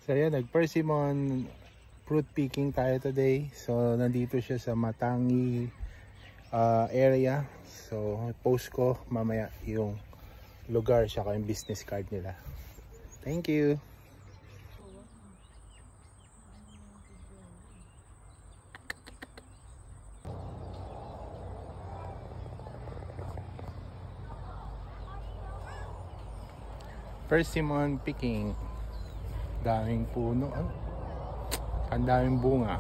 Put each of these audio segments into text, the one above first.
So yan, nag-persimmon fruit picking tayo today. So nandito siya sa Matangi area. So post ko mamaya yung lugar siya yung business card nila. Thank you. Persimmon picking. Daming puno. Ang daming bunga.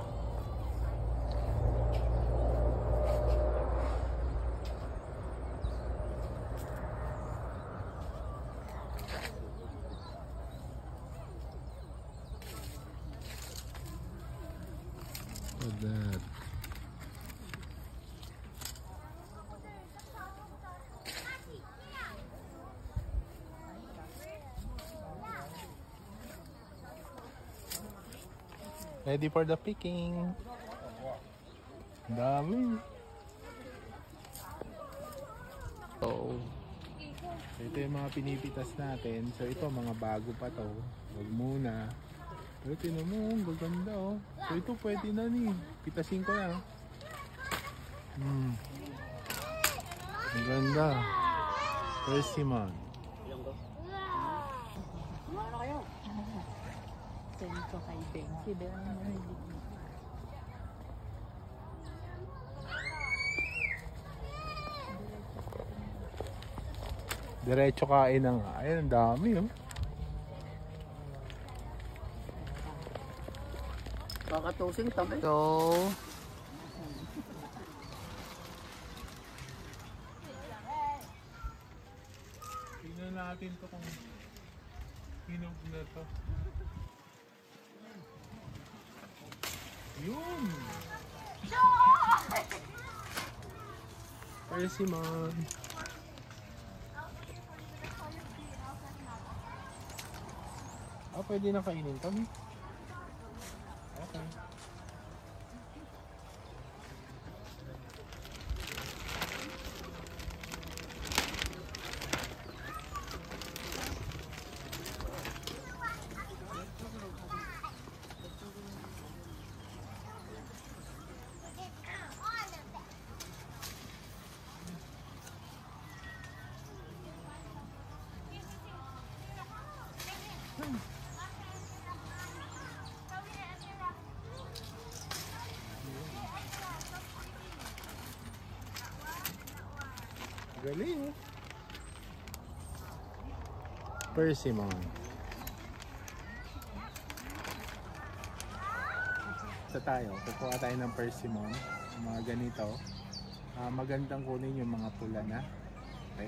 Look at that. Ready for the picking. Dami. So ito yung mga pinipitas natin. So ito mga bago pa to. Huwag muna. Pero tinan mo, ang gaganda oh. So ito pwede na ni. Pitasin ko na. Ang ganda. Persimmon. Sento kay Benki din ang mahilig. Diretso kain na nga. Ayun, ang dami oh. Kakatusing tabi. So, tingnan natin to kung hinog na to. Yun! Persimmon. Pwede na kainin kami. Okay. Galing. Persimmon. Sa tayo, kukuha tayo ng persimmon, mga ganito. Magandang kunin yung mga pula na. Okay?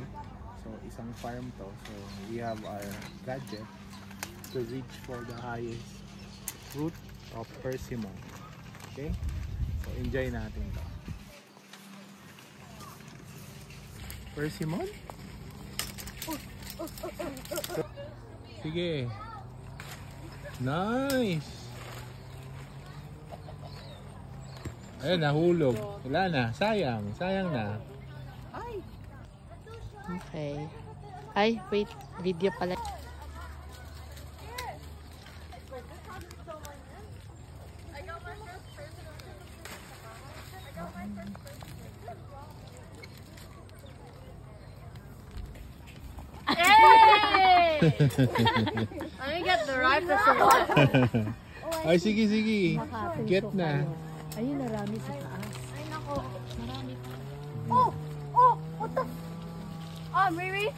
So isang farm to. So we have our gadget to reach for the highest fruit of persimmon. Okay? So enjoy natin to. Persimmon? Sige. Nice. Ayun, nahulog. Wala na. Sayang. Sayang na. okay. Ay, wait. Video pala. Let me get the rifle for what? Ay, sige, sige. Get na. Ayun, narami sa taas. Ay, nako. Marami pa. Oh! Oh! What the? Maybe?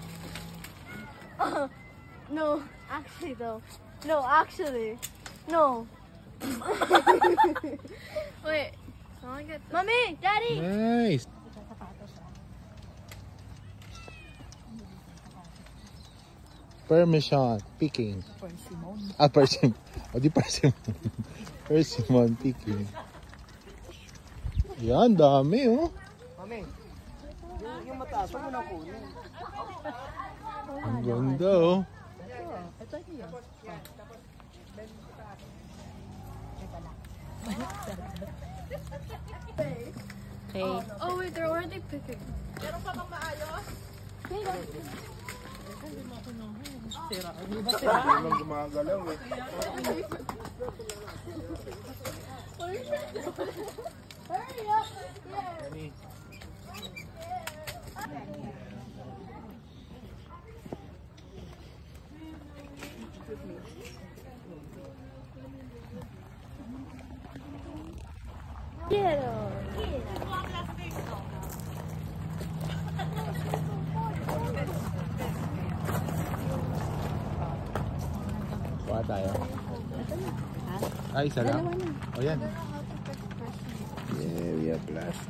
No. Actually, though. No, actually. No. Wait. Someone get this. Mommy! Daddy! Nice. Persimmon picking. Persimmon. Persimmon. O di persimmon. Persimmon picking. Yan, dami oh. Mami, yung mataas, huwag mo na kunin. Ang ganda oh. Ito yun. Okay. Oh, wait. They're already picking. Walang gumagalaw eh. Hurry up. Gani. Kuha tayo. Ay, isa lang? O yan. Yeah, we have last.